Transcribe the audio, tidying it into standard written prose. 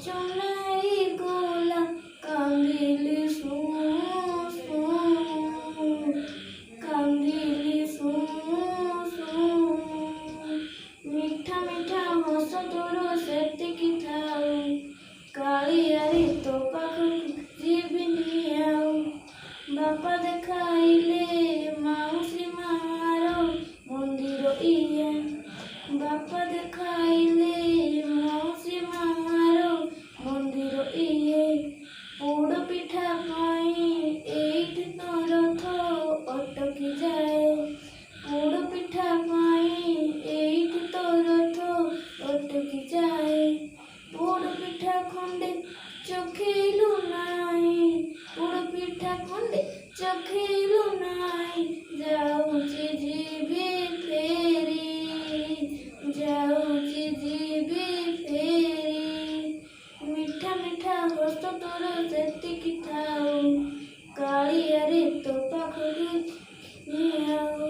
चुनाई गोला कांदिली सू सू कांदिली सू सू मिठा मिठा हस तोर सेतिकी थाऊ कालियारी तो पाखकु जीविनी आऊ बापा देखाइले माउसी मारो मंदिर इया बापा देखाइले माउसी मारो मंदिर इये पोड़ पिठा पाई एइठी तो रथ अटकी जाए पोड़ पिठा पाई एइठी तो रथ अटकी जाए पोड़ पिठा खंडे चखेलु नाई पोड़ पिठा खंडे चखेलु नाई जाऊची जीवी फेरी जाऊची जीवी फेरी मिठा मिठा हस तोर सेतिकी थाऊ कालियारे तो पाखकु जीविनी आऊ।